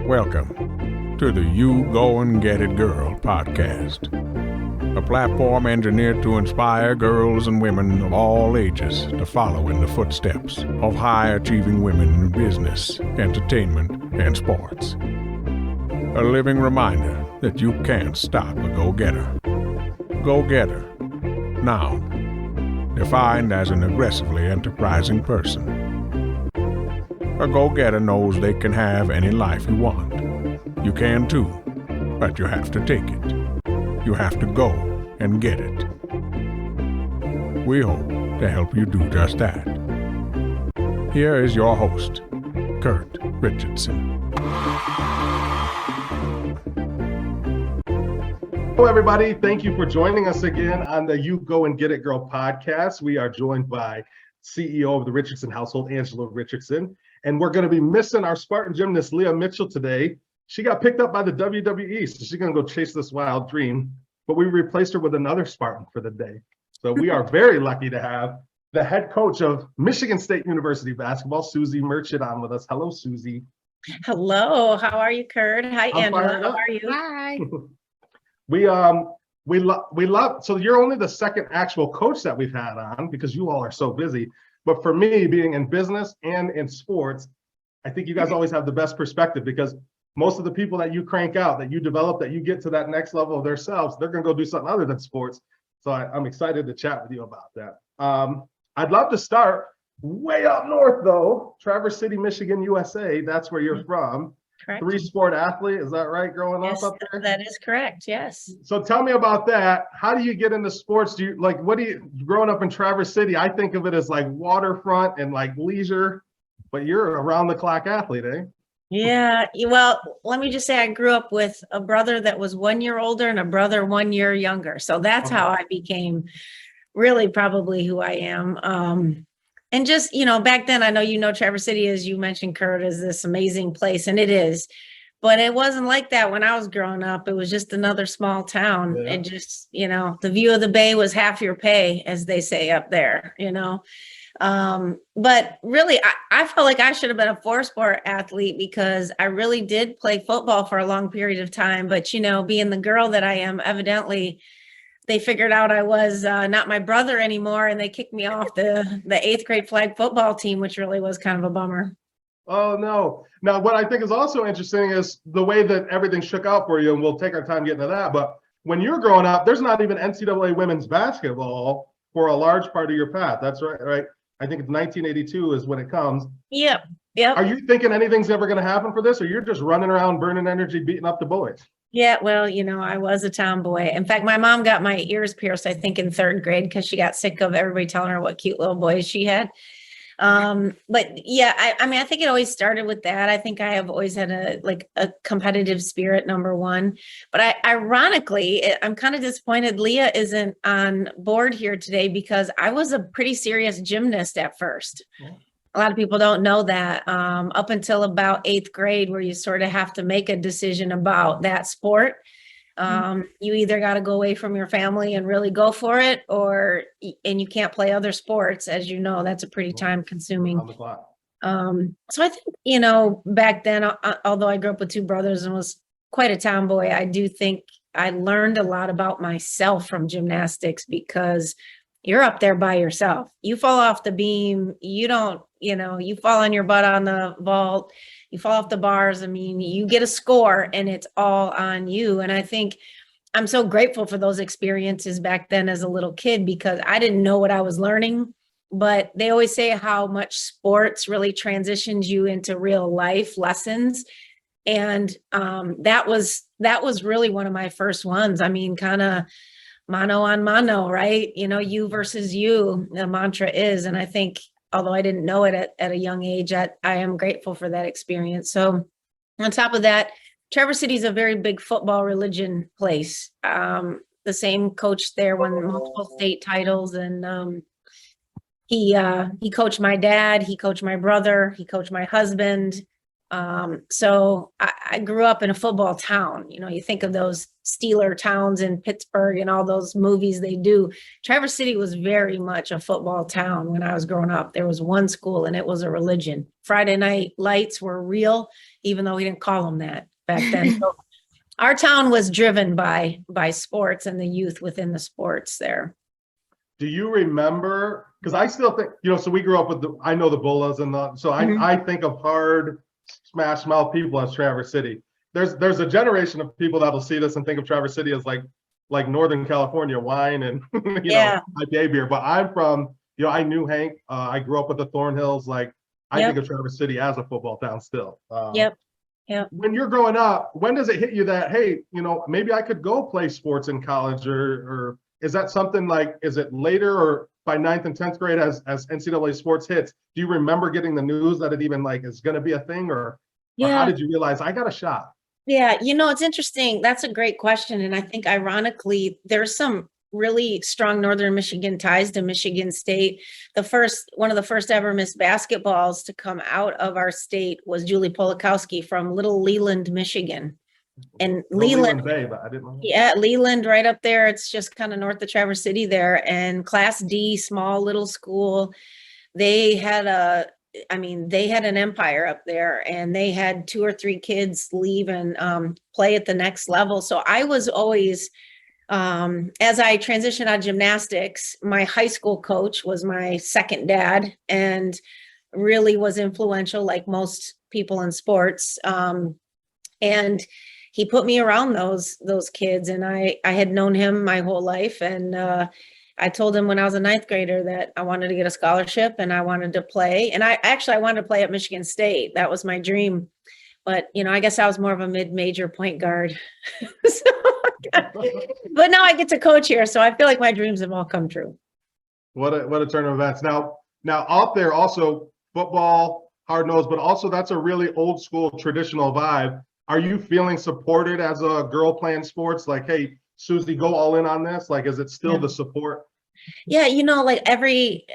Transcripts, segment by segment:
Welcome to the You Go and Get It Girl podcast, a platform engineered to inspire girls and women of all ages to follow in the footsteps of high-achieving women in business, entertainment, and sports. A living reminder that you can't stop a go-getter. Go-getter, noun, defined as an aggressively enterprising person. A go-getter knows they can have any life you want. You can too, but you have to take it. You have to go and get it. We hope to help you do just that. Here is your host, Kurt Richardson. Hello, everybody. Thank you for joining us again on the You Go and Get It Girl podcast. We are joined by CEO of the Richardson household, Angela Richardson. And we're going to be missing our Spartan gymnast, Leah Mitchell, today. She got picked up by the WWE, so she's going to go chase this wild dream. But we replaced her with another Spartan for the day. So we are very lucky to have the head coach of Michigan State University basketball, Suzy Merchant, on with us. Hello, Suzy. Hello. How are you, Kurt? Hi, Angela. How are you? Hi. We love, so you're only the second actual coach that we've had on because you all are so busy. But for me, being in business and in sports, I think you guys always have the best perspective because most of the people that you crank out, that you develop, that you get to that next level of themselves, they're going to go do something other than sports. So I'm excited to chat with you about that. I'd love to start way up north, though, Traverse City, Michigan, USA. That's where you're from. Correct. 3-sport athlete, is that right, growing Yes, up there? that is correct, yes. So tell me about that. How do you get into sports? Growing up in Traverse City, I think of it as like waterfront and like leisure, but you're a around-the-clock athlete, eh? Yeah, well, let me just say I grew up with a brother that was 1 year older and a brother 1 year younger. So that's how I became really probably who I am. And just, back then, I know Traverse City, as you mentioned, Kurt, is this amazing place, and it is. But it wasn't like that when I was growing up. It was just another small town. Yeah. And just, the view of the bay was half your pay, as they say up there, But really, I felt like I should have been a 4-sport athlete because I really did play football for a long period of time. But, being the girl that I am, evidently, they figured out I was not my brother anymore, and they kicked me off the 8th grade flag football team, which really was kind of a bummer. Oh, no. Now, what I think is also interesting is the way that everything shook out for you, and we'll take our time getting to that. But when you're growing up, there's not even NCAA women's basketball for a large part of your path. That's right? I think it's 1982 is when it comes. Yep. Are you thinking anything's ever going to happen for this, or you're just running around burning energy, beating up the boys? Yeah, well, I was a tomboy. In fact, my mom got my ears pierced, I think, in 3rd grade because she got sick of everybody telling her what cute little boys she had. But yeah, I think it always started with that. I think I have always had a competitive spirit, number one. But ironically, I'm kind of disappointed Leah isn't on board here today because I was a pretty serious gymnast at first. Yeah. A lot of people don't know that up until about 8th grade, where you sort of have to make a decision about that sport. You either got to go away from your family and really go for it, and you can't play other sports. As you know, that's a pretty time consuming. So I think, back then, although I grew up with 2 brothers and was quite a tomboy, I do think I learned a lot about myself from gymnastics because you're up there by yourself. You fall off the beam. You don't, you fall on your butt on the vault. You fall off the bars. I mean, you get a score and it's all on you. And I think I'm so grateful for those experiences back then as a little kid because I didn't know what I was learning. But they always say how much sports really transitions you into real life lessons. And that was really one of my first ones. I mean, kind of mano on mano, right? You versus you, the mantra is. And I think, although I didn't know it at a young age, I am grateful for that experience. So on top of that, Traverse City is a very big football religion place. The same coach there won multiple state titles, and he coached my dad, he coached my brother, he coached my husband. So I grew up in a football town. You know, you think of those Steeler towns in Pittsburgh and all those movies they do. Traverse City was very much a football town when I was growing up. There was one school and it was a religion. Friday night lights were real, even though we didn't call them that back then. So our town was driven by sports and the youth within the sports there. Do you remember? Because I still think, so we grew up with I know the Bullas so I think of hard smash mouth people as Traverse City. There's a generation of people that'll see this and think of Traverse City as like Northern California wine and IPA beer. But I'm from, I knew Hank. I grew up with the Thornhills. I think of Traverse City as a football town still. Yep. When you're growing up, when does it hit you that, hey, maybe I could go play sports in college, or is that something is it later or by 9th and 10th grade as NCAA sports hits? Do you remember getting the news that it even is going to be a thing, or how did you realize I got a shot? Yeah, it's interesting. That's a great question. And I think ironically, there's some really strong Northern Michigan ties to Michigan State. One of the first ever Miss Basketballs to come out of our state was Julie Polakowski from Little Leland, Michigan. And Leland Bay, but I didn't know. Yeah, Leland right up there. It's just kind of north of Traverse City there. And Class D, small little school. They had an empire up there, and they had 2 or 3 kids leave and play at the next level. So I was always, as I transitioned out of gymnastics, my high school coach was my second dad and really was influential, like most people in sports. And he put me around those kids, and I had known him my whole life. And I told him when I was a 9th grader that I wanted to get a scholarship and I wanted to play. And I wanted to play at Michigan State. That was my dream. But, I guess I was more of a mid-major point guard. But now I get to coach here. So I feel like my dreams have all come true. What a turn of events. Now out there also football, hard nosed, but also that's a really old school traditional vibe. Are you feeling supported as a girl playing sports? Like, hey, Suzy, go all in on this? Is it still the support? Yeah, every,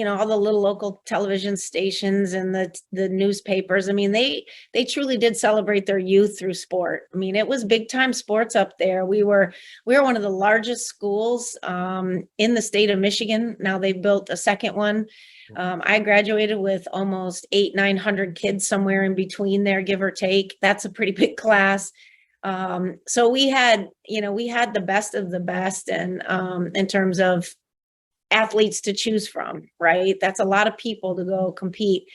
all the little local television stations and the newspapers, they truly did celebrate their youth through sport. It was big time sports up there. We were one of the largest schools in the state of Michigan. Now they built a second one. I graduated with almost 900 kids, somewhere in between there, give or take. That's a pretty big class. So we had the best of the best, and in terms of athletes to choose from, right? That's a lot of people to go compete.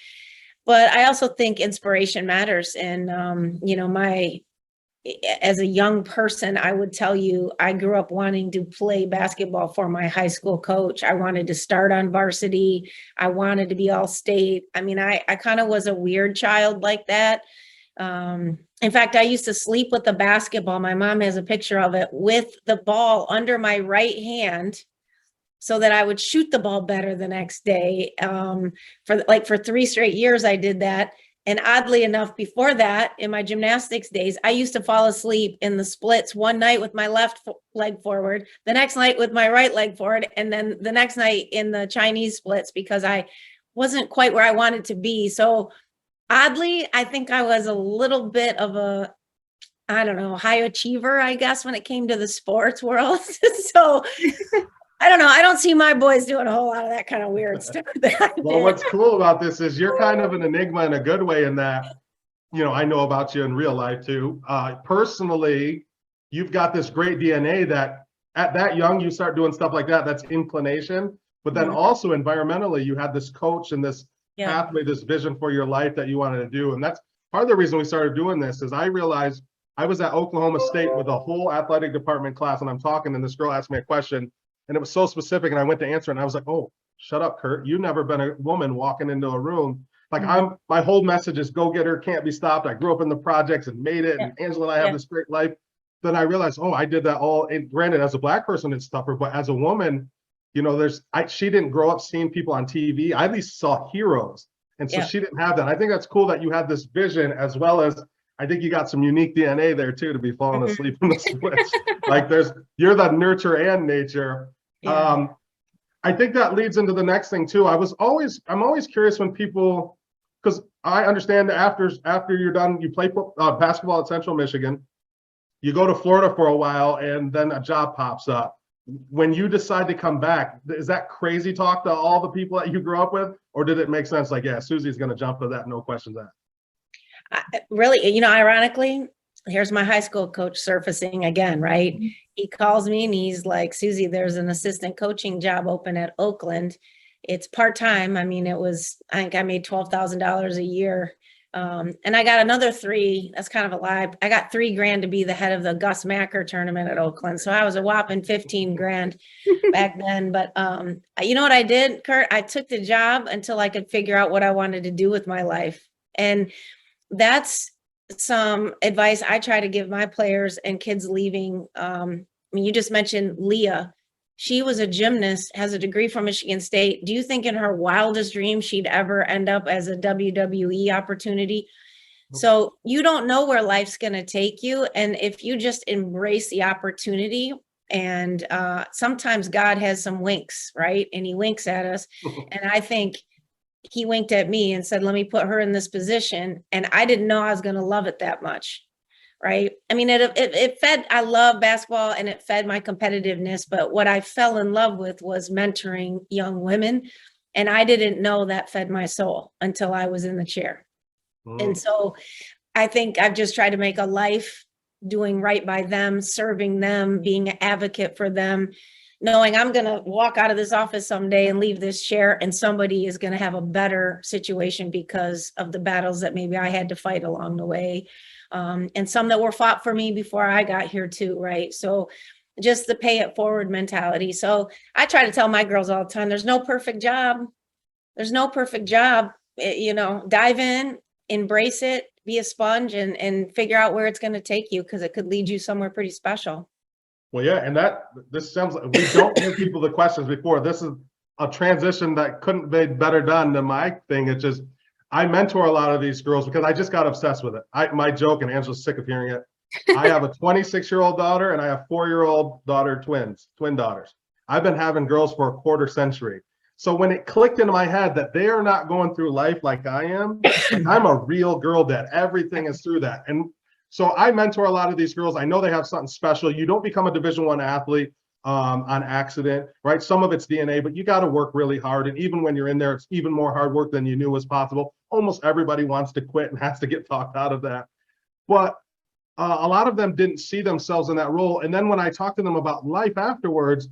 But I also think inspiration matters. And, as a young person, I would tell you, I grew up wanting to play basketball for my high school coach. I wanted to start on varsity. I wanted to be all state. I kind of was a weird child like that. In fact, I used to sleep with the basketball. My mom has a picture of it with the ball under my right hand so that I would shoot the ball better the next day. For 3 straight years, I did that. And oddly enough, before that, in my gymnastics days, I used to fall asleep in the splits one night with my left leg forward, the next night with my right leg forward, and then the next night in the Chinese splits because I wasn't quite where I wanted to be. So oddly, I think I was a little bit of a, high achiever, I guess, when it came to the sports world. So I don't know. I don't see my boys doing a whole lot of that kind of weird stuff. Well, what's cool about this is you're kind of an enigma in a good way in that, I know about you in real life too. Personally, you've got this great DNA that at that young, you start doing stuff like that. That's inclination. But then also environmentally, you had this coach and this pathway, this vision for your life that you wanted to do. And that's part of the reason we started doing this is I realized I was at Oklahoma State with a whole athletic department class and I'm talking and this girl asked me a question and it was so specific and I went to answer it and I was like, oh, shut up, Kurt. You've never been a woman walking into a room. My whole message is go get her, can't be stopped. I grew up in the projects and made it. And Angela and I have this great life. Then I realized, I did that all. And granted, as a Black person, it's tougher, but as a woman, she didn't grow up seeing people on TV. I at least saw heroes. And so she didn't have that. I think that's cool that you had this vision as well as I think you got some unique DNA there too, to be falling asleep in the switch. You're the nurture and nature. I think that leads into the next thing too. I'm always curious when people because I understand that after you're done, you play basketball at Central Michigan, you go to Florida for a while, and then a job pops up. When you decide to come back, is that crazy talk to all the people that you grew up with, or did it make sense? Like, yeah, Suzy's going to jump to that, no questions asked. Really, ironically, here's my high school coach surfacing again, right? He calls me and he's like, Suzy, there's an assistant coaching job open at Oakland. It's part-time. I mean, I think I made $12,000 a year. And I got another 3, that's kind of a lie. I got $3,000 to be the head of the Gus Macker tournament at Oakland. So I was a whopping 15 grand back then. But you know what I did, Kurt? I took the job until I could figure out what I wanted to do with my life. And that's some advice I try to give my players and kids leaving. I mean, you just mentioned Leah. She was a gymnast, has a degree from Michigan State. Do you think in her wildest dreams she'd ever end up as a WWE opportunity? So you don't know where life's going to take you. And if you just embrace the opportunity, and sometimes God has some winks, right? And he winks at us. And I think he winked at me and said, let me put her in this position. And I didn't know I was going to love it that much. Right. I mean, it fed, I love basketball and it fed my competitiveness. But what I fell in love with was mentoring young women. And I didn't know that fed my soul until I was in the chair. And so I think I've just tried to make a life doing right by them, serving them, being an advocate for them, knowing I'm going to walk out of this office someday and leave this chair and somebody is going to have a better situation because of the battles that maybe I had to fight along the way. And some that were fought for me before I got here too, right? So just the pay it forward mentality. So I try to tell my girls all the time, there's no perfect job. There's no perfect job. Dive in, embrace it, be a sponge and figure out where it's going to take you because it could lead you somewhere pretty special. Well, yeah, and this sounds like we don't give people the questions before. This is a transition that couldn't be better done than my thing. It's just, I mentor a lot of these girls because I just got obsessed with it. My joke, and Angela's sick of hearing it. I have a 26-year-old daughter and I have 4-year-old daughter, twin daughters. I've been having girls for a quarter century. So when it clicked into my head that they are not going through life like I am, like I'm a real girl dad. Everything is through that. And so I mentor a lot of these girls. I know they have something special. You don't become a Division I athlete on accident, right? Some of it's DNA, but you got to work really hard. And even when you're in there, it's even more hard work than you knew was possible. Almost everybody wants to quit and has to get talked out of that. But a lot of them didn't see themselves in that role. And then when I talk to them about life afterwards,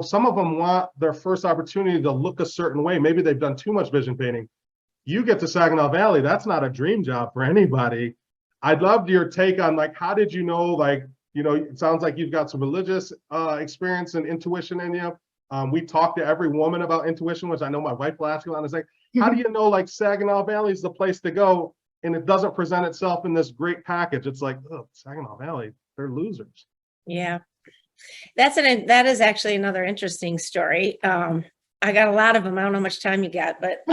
some of them want their first opportunity to look a certain way. Maybe they've done too much vision painting. You get to Saginaw Valley, that's not a dream job for anybody. I'd love your take on how did you know, it sounds like you've got some religious experience and intuition in you. We talk to every woman about intuition, which I know my wife will ask you on. It's like, how do you know Saginaw Valley is the place to go and it doesn't present itself in this great package? It's like, oh, Saginaw Valley, they're losers. Yeah. That is actually another interesting story. I got a lot of them. I don't know how much time you got, but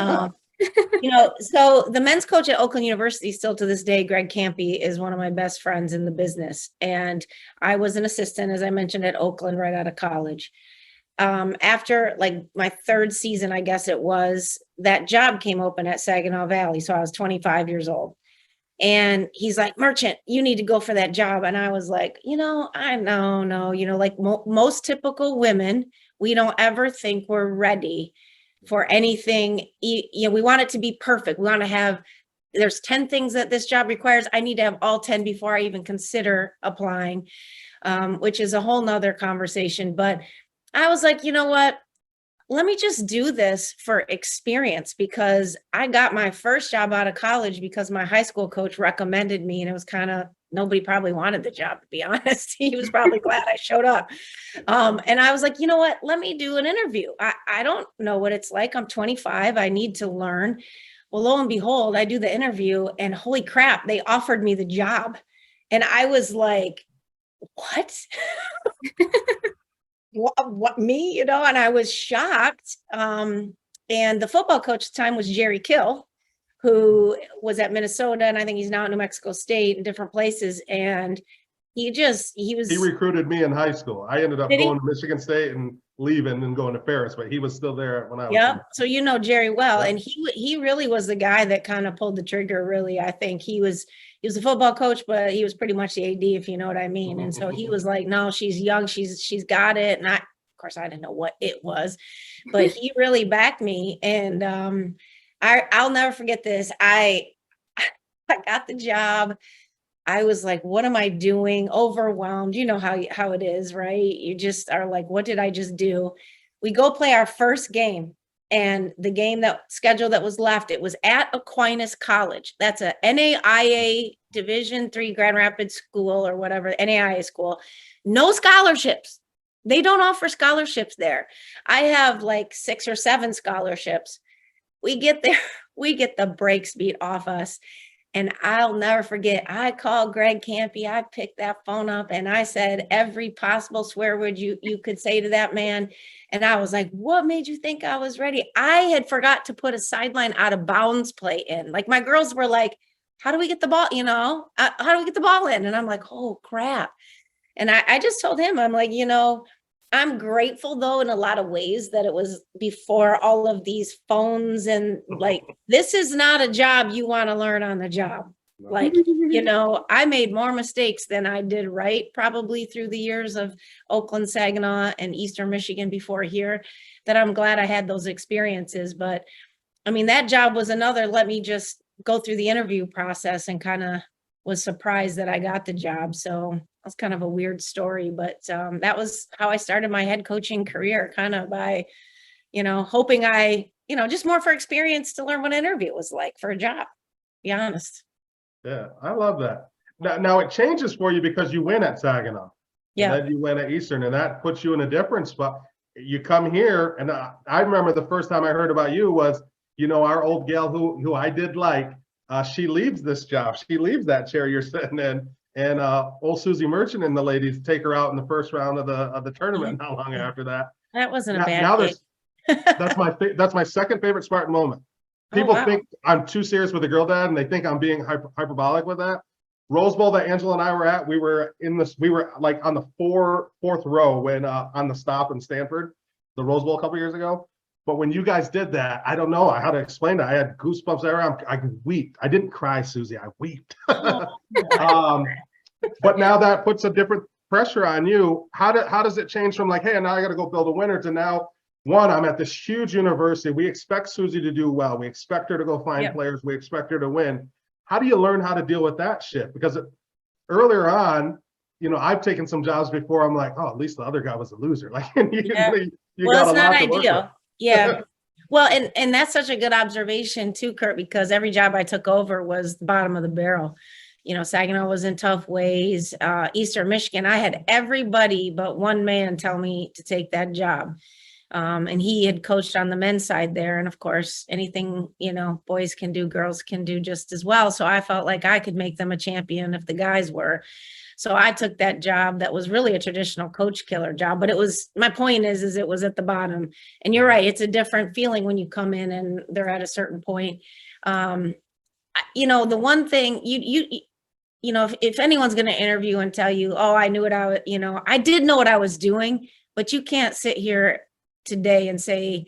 so the men's coach at Oakland University still to this day, Greg Campy, is one of my best friends in the business. And I was an assistant, as I mentioned, at Oakland right out of college. After my 3rd season, I guess it was, that job came open at Saginaw Valley. So I was 25 years old. And he's like, Merchant, you need to go for that job. And I was like, I know, most typical women, we don't ever think we're ready for anything. We want it to be perfect. We want to have, there's 10 things that this job requires. I need to have all 10 before I even consider applying, which is a whole nother conversation. But I was like, you know what? Let me just do this for experience, because I got my first job out of college because my high school coach recommended me, and it was nobody probably wanted the job, to be honest. He was probably glad I showed up. And I was like, you know what, let me do an interview. I don't know what it's like. I'm 25. I need to learn. Well, lo and behold, I do the interview and holy crap, they offered me the job. And I was like, what? What me, and I was shocked. And the football coach at the time was Jerry Kill, who was at Minnesota, and I think he's now at New Mexico State and different places. And he recruited me in high school. I ended up going to Michigan State and leaving and going to Ferris, but he was still there when I was. Yeah. So you know Jerry well, Yep. and he really was the guy that kind of pulled the trigger. Really, I think he was a football coach, but he was pretty much the AD, if you know what I mean. And so he was like, "No, she's young, she's got it." And of course, I didn't know what it was, but he really backed me. And I'll never forget this. I got the job. I was like, what am I doing? Overwhelmed. You know how it is, right? You just are like, what did I just do? We go play our first game, and the game schedule that was left, it was at Aquinas College. That's a NAIA Division III Grand Rapids school or whatever, NAIA school. No scholarships. They don't offer scholarships there. I have like 6 or 7 scholarships. We get there, we get the brakes beat off us. And I'll never forget, I called Greg Campy. I picked that phone up and I said every possible swear word you could say to that man. And I was like, what made you think I was ready? I had forgot to put a sideline out of bounds play in. Like my girls were like, how do we get the ball? How do we get the ball in? And I'm like, oh crap. And I just told him, I'm like, I'm grateful though, in a lot of ways, that it was before all of these phones and like, this is not a job you want to learn on the job. Like, I made more mistakes than I did right, probably through the years of Oakland, Saginaw, and Eastern Michigan before here, that I'm glad I had those experiences. But I mean, that job was another, let me just go through the interview process, and kind of was surprised that I got the job. So that's kind of a weird story, but that was how I started my head coaching career, kind of by, hoping just more for experience to learn what an interview was like for a job, to be honest. Yeah, I love that. Now it changes for you because you win at Saginaw. Yeah. And then you win at Eastern, and that puts you in a different spot. You come here, and I remember the first time I heard about you was, our old gal who I did like, she leaves this job. She leaves that chair you're sitting in. And old Suzy Merchant and the ladies take her out in the first round of the tournament. Not long after that. That wasn't now, a bad now day. that's my second favorite Spartan moment. People think I'm too serious with the girl dad, and they think I'm being hyperbolic with that. Rose Bowl that Angela and I were at, we were like on the fourth row when on the stop in Stanford, the Rose Bowl a couple years ago. But when you guys did that, I don't know how to explain that. I had goosebumps everywhere. I weeped. I didn't cry, Suzy. I weeped. But now that puts a different pressure on you. How does it change from like, hey, now I got to go build a winner, to now, one, I'm at this huge university. We expect Suzy to do well. We expect her to go find players. We expect her to win. How do you learn how to deal with that shit? Because earlier on, I've taken some jobs before. I'm like, oh, at least the other guy was a loser. Like, you well, got it's a lot not to work ideal. with. Yeah. Well, and that's such a good observation too, Kurt, because every job I took over was the bottom of the barrel. Saginaw was in tough ways. Eastern Michigan, I had everybody but one man tell me to take that job. And he had coached on the men's side there. And of course, anything, boys can do, girls can do just as well. So I felt like I could make them a champion if the guys were. So I took that job that was really a traditional coach killer job, but my point is it was at the bottom. And you're right. It's a different feeling when you come in and they're at a certain point. The one thing if anyone's going to interview and tell you, oh, I knew what I did know what I was doing, but you can't sit here today and say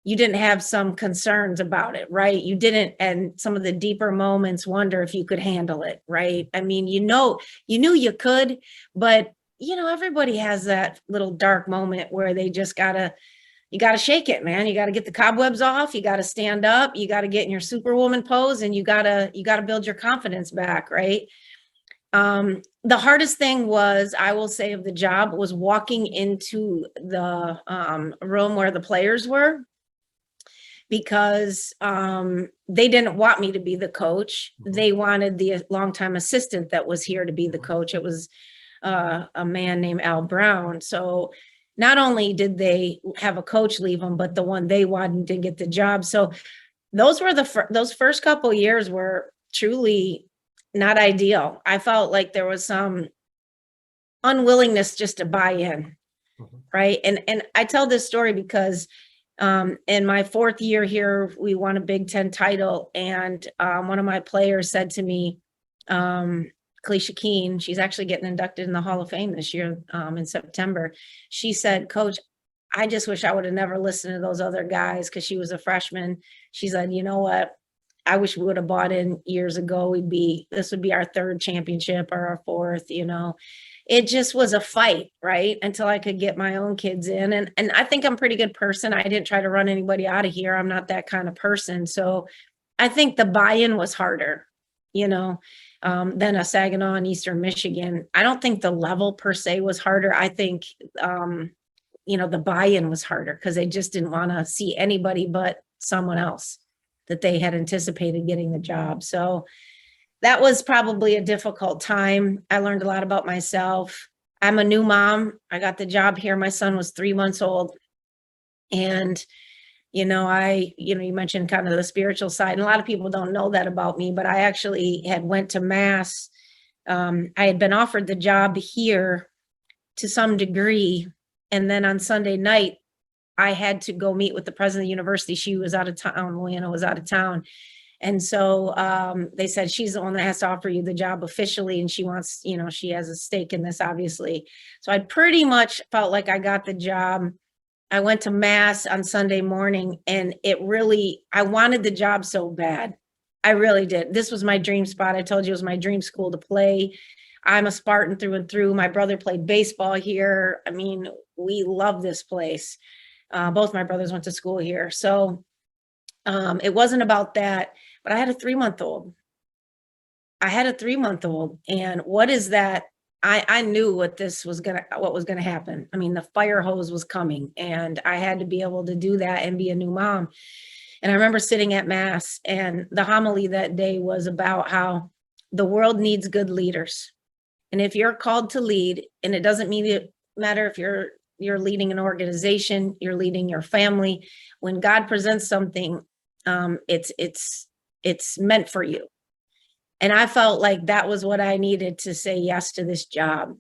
you didn't have some concerns about it, right? You didn't, and some of the deeper moments wonder if you could handle it, right? I mean, you knew you could, but everybody has that little dark moment where they just you gotta shake it, man. You gotta get the cobwebs off. You gotta stand up. You gotta get in your superwoman pose, and you gotta build your confidence back, right? The hardest thing was, I will say, of the job was walking into the room where the players were, because they didn't want me to be the coach. They wanted the longtime assistant that was here to be the coach. It was a man named Al Brown. So not only did they have a coach leave them, but the one they wanted to get the job. So those were those first couple of years were truly not ideal. I felt like there was some unwillingness just to buy in, right? And I tell this story because in my 4th year here, we won a Big Ten title, and one of my players said to me, Kalisha Keen, she's actually getting inducted in the Hall of Fame this year in September. She said, Coach, I just wish I would have never listened to those other guys, because she was a freshman. She said, you know what? I wish we would have bought in years ago. This would be our third championship or our fourth, you know. It just was a fight, right? Until I could get my own kids in. And I think I'm a pretty good person. I didn't try to run anybody out of here. I'm not that kind of person. So I think the buy-in was harder, you know, than a Saginaw and Eastern Michigan. I don't think the level per se was harder. I think, you know, the buy-in was harder because they just didn't want to see anybody but someone else that they had anticipated getting the job. So that was probably a difficult time. I learned a lot about myself. I'm a new mom. I got the job here. My son was 3 months old. And, you know, you mentioned kind of the spiritual side, and a lot of people don't know that about me, but I actually had went to mass. I had been offered the job here to some degree. And then on Sunday night, I had to go meet with the president of the university. She was out of town. Leanna was out of town. And so they said, she's the one that has to offer you the job officially. And she wants, you know, she has a stake in this, obviously. So I pretty much felt like I got the job. I went to mass on Sunday morning, and I wanted the job so bad. I really did. This was my dream spot. I told you it was my dream school to play. I'm a Spartan through and through. My brother played baseball here. I mean, we love this place. Both my brothers went to school here. So it wasn't about that, but I had a 3-month-old. And what is that? I knew what was going to happen. I mean, the fire hose was coming, and I had to be able to do that and be a new mom. And I remember sitting at mass, and the homily that day was about how the world needs good leaders. And if you're called to lead, and it doesn't matter if you're leading an organization, you're leading your family, when God presents something, it's meant for you. And I felt like that was what I needed to say yes to this job.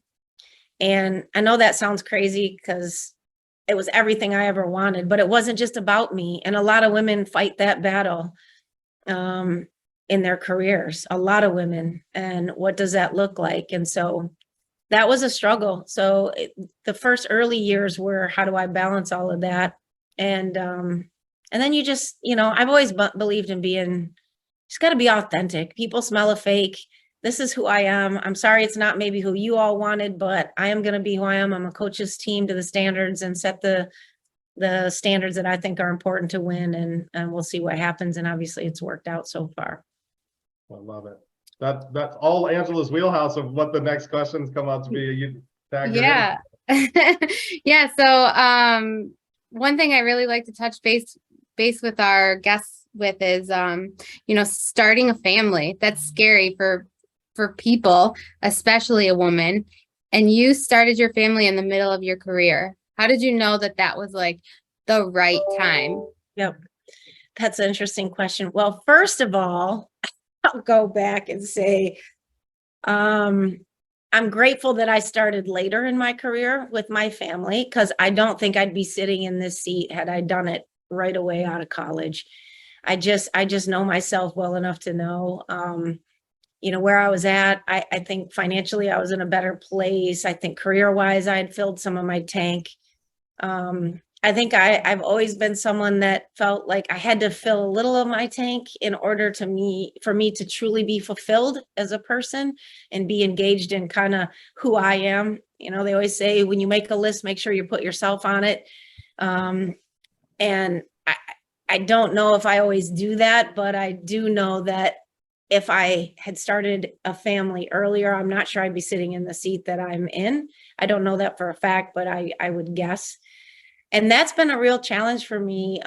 And I know that sounds crazy because it was everything I ever wanted, but it wasn't just about me. And a lot of women fight that battle in their careers, a lot of women. And what does that look like? And so that was a struggle. So the first early years were, how do I balance all of that? And then you just, you know, I've always believed in just got to be authentic. People smell a fake. This is who I am. I'm sorry it's not maybe who you all wanted, but I am going to be who I am. I'm a coach's team to the standards and set the standards that I think are important to win, and we'll see what happens. And obviously it's worked out so far. I love it. That's all Angela's wheelhouse of what the next questions come out to be. You tag her in. Yeah. Yeah. So one thing I really like to touch base with our guests with is you know, starting a family. That's scary for people, especially a woman. And you started your family in the middle of your career. How did you know that was like the right time? Yep. That's an interesting question. Well, first of all, I'll go back and say, I'm grateful that I started later in my career with my family, because I don't think I'd be sitting in this seat had I done it right away out of college. I just know myself well enough to know, you know, where I was at. I think financially I was in a better place. I think career-wise, I had filled some of my tank. I think I've always been someone that felt like I had to fill a little of my tank in order for me to truly be fulfilled as a person and be engaged in kind of who I am. You know, they always say, when you make a list, make sure you put yourself on it. And I don't know if I always do that, but I do know that if I had started a family earlier, I'm not sure I'd be sitting in the seat that I'm in. I don't know that for a fact, but I would guess. And that's been a real challenge for me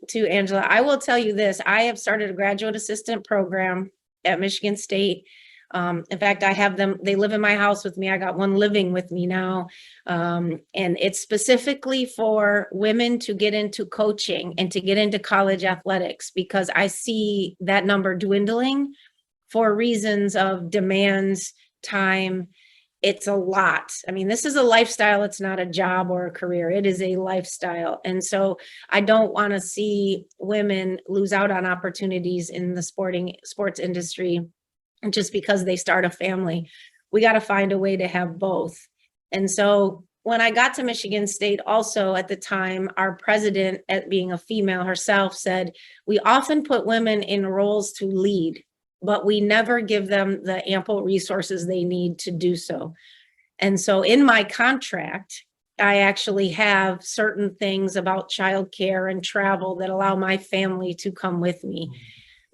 too, Angela. I will tell you this, I have started a graduate assistant program at Michigan State. In fact, I have them, they live in my house with me. I got one living with me now. And it's specifically for women to get into coaching and to get into college athletics, because I see that number dwindling for reasons of demands, time. It's a lot. I mean, this is a lifestyle. It's not a job or a career. It is a lifestyle. And so I don't want to see women lose out on opportunities in the sports industry just because they start a family. We got to find a way to have both. And so when I got to Michigan State, also at the time, our president, at being a female herself, said, we often put women in roles to lead, but we never give them the ample resources they need to do so. And so in my contract, I actually have certain things about childcare and travel that allow my family to come with me.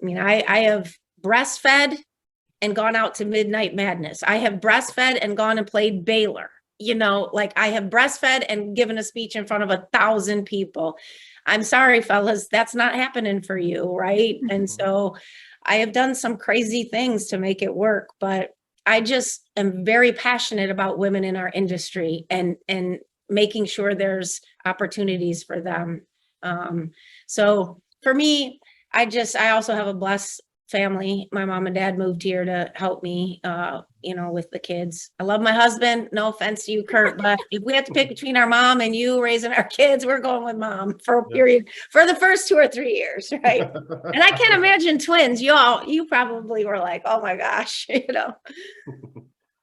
I mean, I have breastfed and gone out to Midnight Madness. I have breastfed and gone and played Baylor. You know, like I have breastfed and given a speech in front of 1,000 people. I'm sorry, fellas, that's not happening for you, right? And so I have done some crazy things to make it work, but I just am very passionate about women in our industry and making sure there's opportunities for them. So for me, I also have a blessed family. My mom and dad moved here to help me, you know, with the kids. I love my husband. No offense to you, Kurt, but if we have to pick between our mom and you raising our kids, we're going with mom for a period for the first 2 or 3 years, right? And I can't imagine twins. You probably were like, oh my gosh, you know.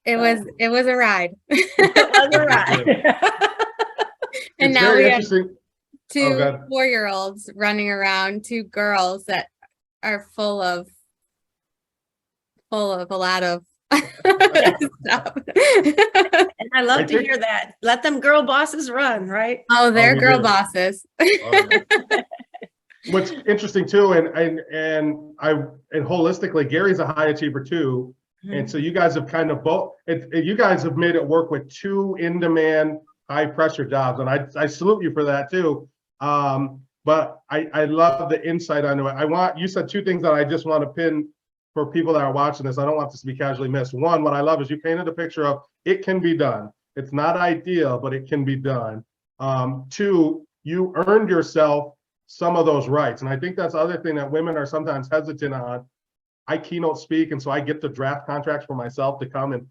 It was a ride. It was a ride. And It's now very we have interesting. 2 go ahead. 4-year-olds running around, 2 girls that are full of a lot of stuff. And I love I to think- hear that. Let them girl bosses run, right? Oh, they're we girl do. bosses. What's interesting too, and holistically, Gary's a high achiever too. And so you guys have kind of both, you guys have made it work with 2 in-demand, high-pressure jobs, and I salute you for that too. But I love the insight onto it. You said 2 things that I just want to pin for people that are watching this. I don't want this to be casually missed. One, what I love is you painted a picture of it can be done. It's not ideal, but it can be done. 2, you earned yourself some of those rights. And I think that's the other thing that women are sometimes hesitant on. I keynote speak, and so I get to draft contracts for myself to come, and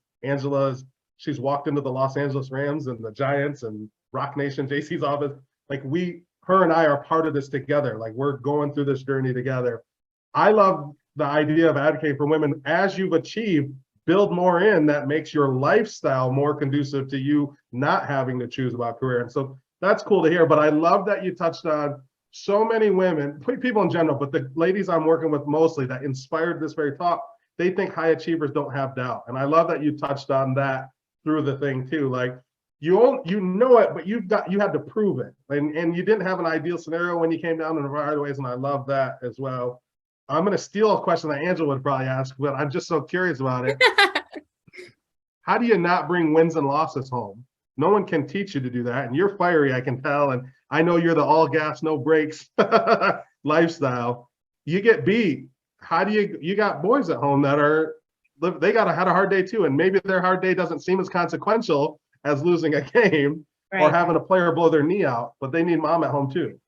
she's walked into the Los Angeles Rams and the Giants and Rock Nation, JC's office. Like her and I are part of this together. Like we're going through this journey together. I love the idea of advocating for women. As you've achieved, build more in that makes your lifestyle more conducive to you not having to choose about career. And so that's cool to hear. But I love that you touched on so many women, people in general, but the ladies I'm working with mostly that inspired this very talk, they think high achievers don't have doubt. And I love that you touched on that through the thing too. Like you know it, but you had to prove it. And you didn't have an ideal scenario when you came down in a variety of ways. And I love that as well. I'm going to steal a question that Angela would probably ask, but I'm just so curious about it. How do you not bring wins and losses home? No one can teach you to do that. And you're fiery, I can tell. And I know you're the all gas, no brakes lifestyle. You get beat. How do you got boys at home that had a hard day too. And maybe their hard day doesn't seem as consequential as losing a game or having a player blow their knee out, but they need mom at home too.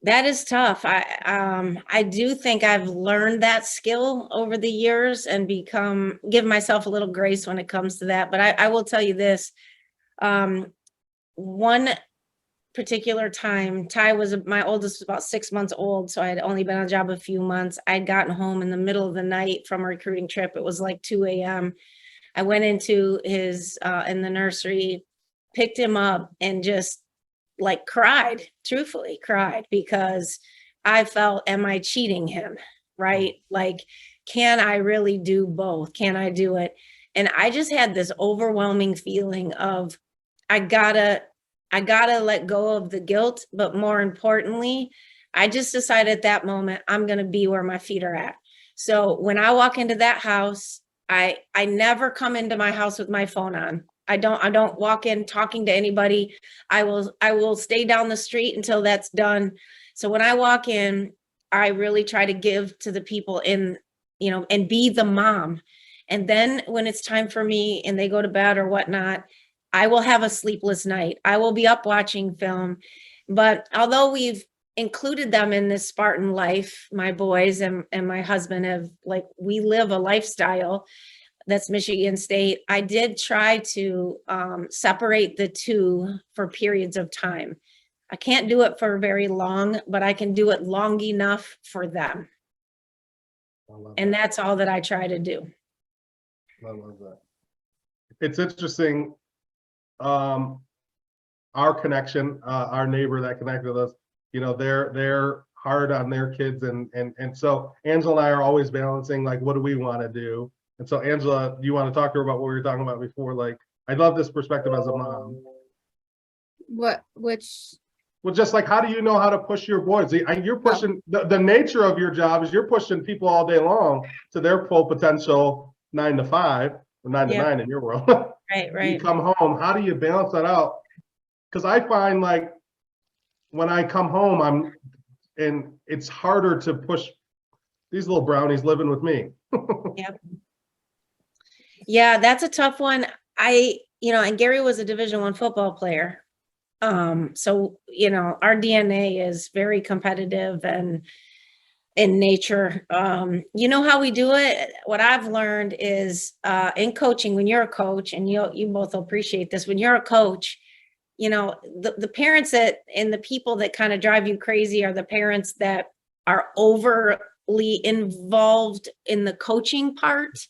That is tough. I do think I've learned that skill over the years and give myself a little grace when it comes to that. But I will tell you this. One particular time, my oldest was about 6 months old, so I had only been on the job a few months. I'd gotten home in the middle of the night from a recruiting trip. It was like 2 a.m. I went into his in the nursery, picked him up, and just like truthfully cried, because I felt, am I cheating him? Right? Like, can I really do both? Can I do it? And I just had this overwhelming feeling of, I gotta let go of the guilt. But more importantly, I just decided at that moment, I'm going to be where my feet are at. So when I walk into that house, I never come into my house with my phone on. I don't walk in talking to anybody. I will stay down the street until that's done. So when I walk in, I really try to give to the people and be the mom. And then when it's time for me and they go to bed or whatnot, I will have a sleepless night. I will be up watching film. But although we've included them in this Spartan life, my boys and my husband we live a lifestyle that's Michigan State. I did try to separate the 2 for periods of time. I can't do it for very long, but I can do it long enough for them. And that's all that I try to do. I love that. It's interesting. our connection, our neighbor that connected with us, they're hard on their kids. And so Angela and I are always balancing, like, what do we want to do? And so Angela, do you want to talk to her about what we were talking about before? Like, I love this perspective as a mom. Which? Well, just like, how do you know how to push your boys? You're pushing, the nature of your job is you're pushing people all day long to their full potential 9 to 5, or 9 to 9 in your world. Right. You come home, how do you balance that out? Because I find, like, when I come home, and it's harder to push these little brownies living with me. Yep. Yeah, that's a tough one. And Gary was a Division I football player. So, our DNA is very competitive and in nature. You know how we do it? What I've learned is in coaching, when you're a coach, and you both appreciate this, when you're a coach, the parents and the people that kind of drive you crazy are the parents that are overly involved in the coaching part.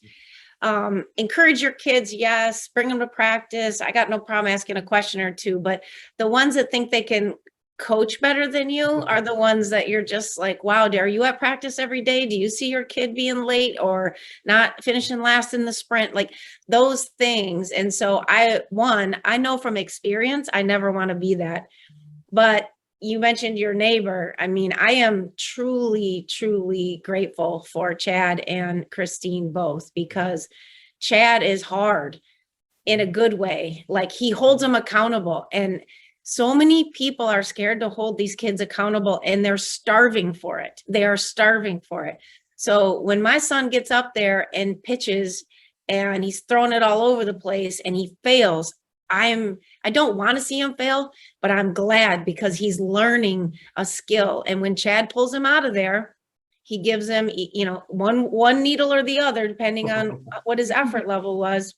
Encourage your kids, yes, bring them to practice. I got no problem asking a question or two, but the ones that think they can coach better than you are the ones that you're just like, wow, are you at practice every day? Do you see your kid being late or not finishing last in the sprint? Like those things. And so I know from experience, I never want to be that. But you mentioned your neighbor. I mean, I am truly, truly grateful for Chad and Christine both, because Chad is hard in a good way. Like, he holds them accountable. And so many people are scared to hold these kids accountable, and they're starving for it. They are starving for it. So when my son gets up there and pitches and he's throwing it all over the place and he fails, I don't want to see him fail, but I'm glad, because he's learning a skill. And when Chad pulls him out of there, he gives him, one needle or the other, depending on what his effort level was.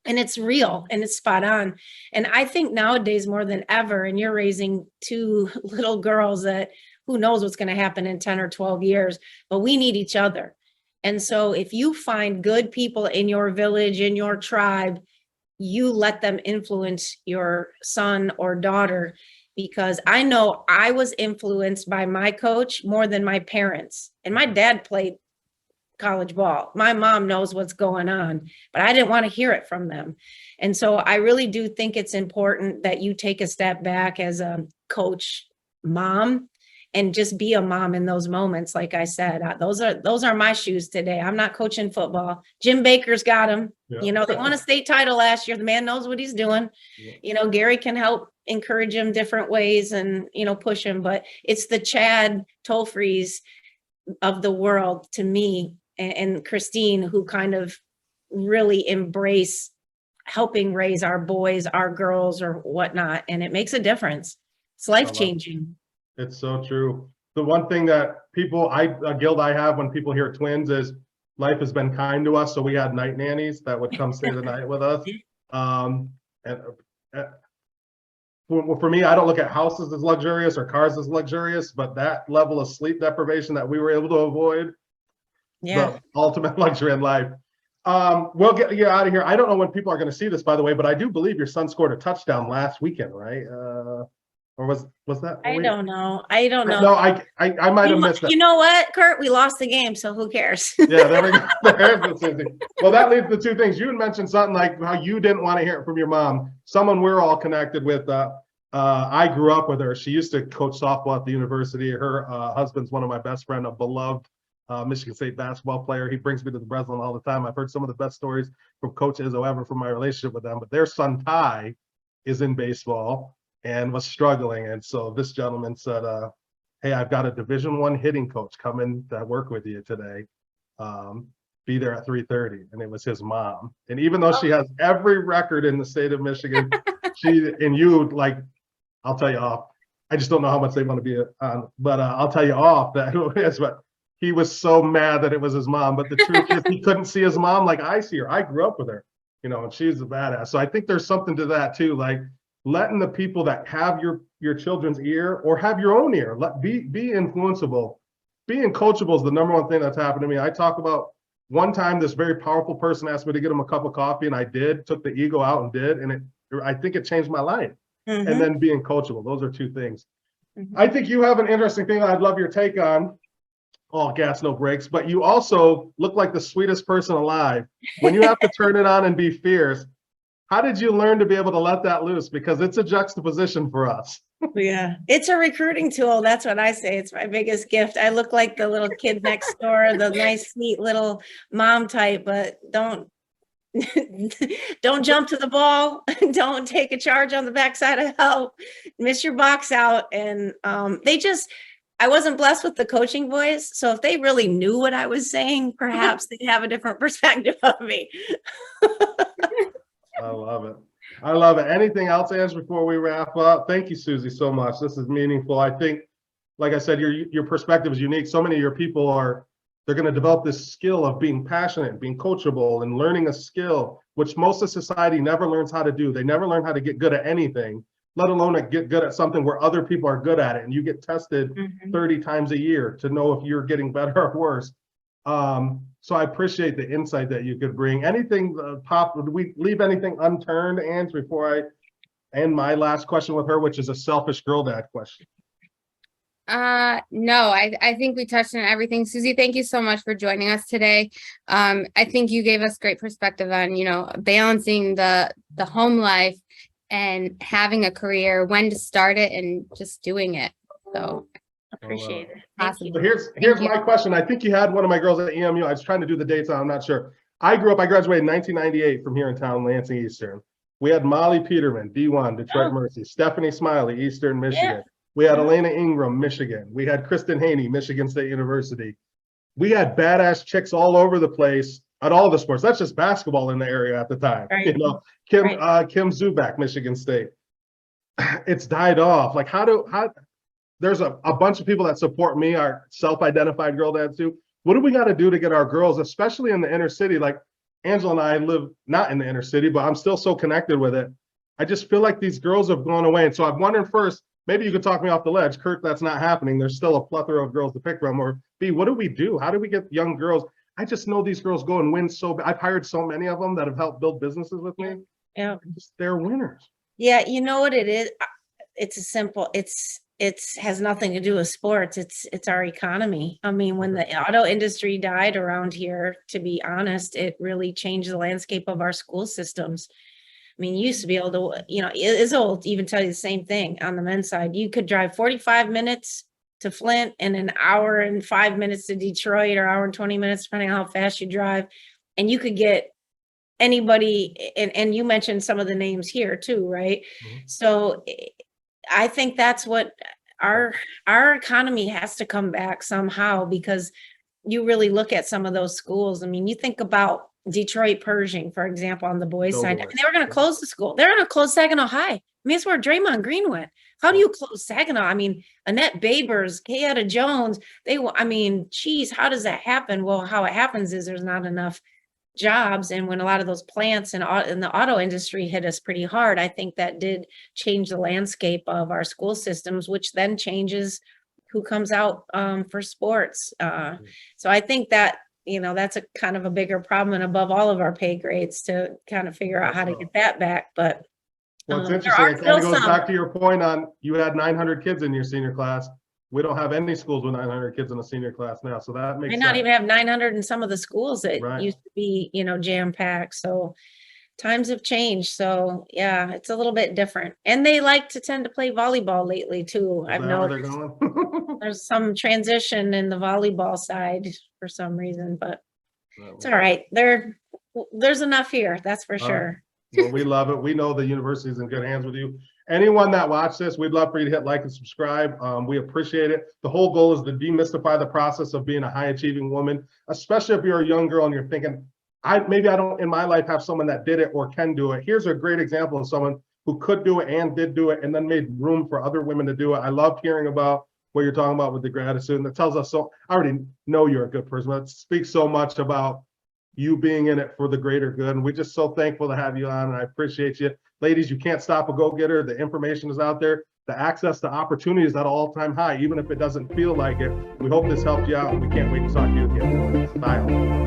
And it's real and it's spot on. And I think nowadays more than ever, and you're raising two little girls that who knows what's going to happen in 10 or 12 years, but we need each other. And so if you find good people in your village, in your tribe, you let them influence your son or daughter, because I know I was influenced by my coach more than my parents. And my dad played college ball. My mom knows what's going on, but I didn't want to hear it from them. And so I really do think it's important that you take a step back as a coach mom and just be a mom in those moments. Like I said, those are my shoes today. I'm not coaching football. Jim Baker's got them. Yeah. They won a state title last year. The man knows what he's doing. Yeah. Gary can help encourage him different ways and, push him, but it's the Chad Tolfrees of the world to me, and Christine, who kind of really embrace helping raise our boys, our girls, or whatnot. And it makes a difference. It's life-changing. It's so true. The one thing that a guilt I have when people hear twins is life has been kind to us. So we had night nannies that would come stay the night with us. For me, I don't look at houses as luxurious or cars as luxurious, but that level of sleep deprivation that we were able to avoid, the ultimate luxury in life. We'll get you out of here. I don't know when people are going to see this, by the way, but I do believe your son scored a touchdown last weekend, right? Or was that? I don't know. No, I might have missed that. You know what, Kurt? We lost the game, so who cares? Yeah, there we go. Well, that leads to two things. You had mentioned something like how you didn't want to hear it from your mom. Someone we're all connected with. I grew up with her. She used to coach softball at the university. Her husband's one of my best friends, a beloved Michigan State basketball player. He brings me to the Breslin all the time. I've heard some of the best stories from Coach Izzo ever from my relationship with them. But their son Ty is in baseball and was struggling. And so this gentleman said, hey, I've got a Division I hitting coach coming to work with you today. Be there at 3:30. And it was his mom. And even though she has every record in the state of Michigan, I'll tell you off. I just don't know how much they want to be on, but I'll tell you off that is what he was so mad that it was his mom. But the truth is he couldn't see his mom like I see her. I grew up with her, and she's a badass. So I think there's something to that too. Like, letting the people that have your children's ear or have your own ear, be influenceable. Being coachable is the number one thing that's happened to me. I talk about one time this very powerful person asked me to get him a cup of coffee, and I did, took the ego out and did, and I think it changed my life. Mhm. And then being coachable. Those are two things. Mhm. I think you have an interesting thing I'd love your take on. All gas, no brakes, but you also look like the sweetest person alive. When you have to turn it on and be fierce, how did you learn to be able to let that loose? Because it's a juxtaposition for us. Yeah, it's a recruiting tool. That's what I say. It's my biggest gift. I look like the little kid next door, the nice, sweet little mom type, but don't don't jump to the ball. Don't take a charge on the backside of help. Miss your box out. And I wasn't blessed with the coaching voice. So if they really knew what I was saying, perhaps they'd have a different perspective of me. I love it. I love it. Anything else, Ange, before we wrap up? Thank you, Suzy, so much. This is meaningful. I think, like I said, your perspective is unique. So many of your people they're going to develop this skill of being passionate, being coachable, and learning a skill, which most of society never learns how to do. They never learn how to get good at anything, let alone get good at something where other people are good at it. And you get tested 30 times a year to know if you're getting better or worse. So I appreciate the insight that you could bring. Anything, would we leave anything unturned, Ange, before I end my last question with her, which is a selfish girl dad question? No, I think we touched on everything. Suzy, thank you so much for joining us today. I think you gave us great perspective on, balancing the home life and having a career, when to start it and just doing it. So Appreciate it. Awesome. So here's my question. I think you had one of my girls at EMU. I was trying to do the dates on, I'm not sure. I graduated in 1998 from here in town, Lansing Eastern. We had Molly Peterman, D1, Detroit Mercy, Stephanie Smiley, Eastern Michigan. Yeah. We had Elena Ingram, Michigan. We had Kristen Haney, Michigan State University. We had badass chicks all over the place at all the sports. That's just basketball in the area at the time. Right. Kim Right. Kim Zubak, Michigan State. It's died off. Like there's a bunch of people that support me, our self-identified girl dads too. What do we got to do to get our girls, especially in the inner city? Like Angela and I live not in the inner city, but I'm still so connected with it. I just feel like these girls have gone away. And so I'm wondering first, maybe you could talk me off the ledge. Kurt, that's not happening. There's still a plethora of girls to pick from. Or B, what do we do? How do we get young girls? I just know these girls go and win I've hired so many of them that have helped build businesses with me. Yeah. They're winners. Yeah, you know what it is? It's a simple, it has nothing to do with sports. It's our economy. I mean, when the auto industry died around here, to be honest, it really changed the landscape of our school systems. I mean, you used to be able to, it's old to even tell you the same thing on the men's side. You could drive 45 minutes to Flint and an hour and 5 minutes to Detroit, or hour and 20 minutes, depending on how fast you drive. And you could get anybody, and you mentioned some of the names here too, right? Mhm. So I think that's what our economy has to come back somehow, because you really look at some of those schools. I mean, you think about Detroit Pershing, for example, on the boys' side. I mean, they were going to close the school. They're going to close Saginaw High. I mean, it's where Draymond Green went. How do you close Saginaw? I mean, Annette Babers, Kayetta Jones, geez, how does that happen? Well, how it happens is there's not enough jobs. And when a lot of those plants in the auto industry hit us pretty hard, I think that did change the landscape of our school systems, which then changes who comes out for sports. So I think that, that's a kind of a bigger problem and above all of our pay grades to kind of figure out how to get that back. But well, it's there interesting. are It kind of still goes some. back to your point on you had 900 kids in your senior class. We don't have any schools with 900 kids in a senior class now. So that makes May sense. not even have 900 in some of the schools that Right. used to be, jam packed. So times have changed. So yeah, it's a little bit different. And they like to tend to play volleyball lately too. Is I've that where they're noticed going? there's some transition in the volleyball side for some reason, but it's all right. There's enough here. That's for sure. Well, we love it. We know the university is in good hands with you. Anyone that watched this, we'd love for you to hit like and subscribe. We appreciate it. The whole goal is to demystify the process of being a high achieving woman, especially if you're a young girl and you're thinking, maybe I don't in my life have someone that did it or can do it. Here's a great example of someone who could do it and did do it and then made room for other women to do it. I love hearing about what you're talking about with the gratitude, and that tells us so. I already know you're a good person, but it speaks so much about you being in it for the greater good. And we're just so thankful to have you on, and I appreciate you. Ladies, you can't stop a go-getter. The information is out there. The access to opportunity is at all-time high, even if it doesn't feel like it. We hope this helped you out, and we can't wait to talk to you again. Bye.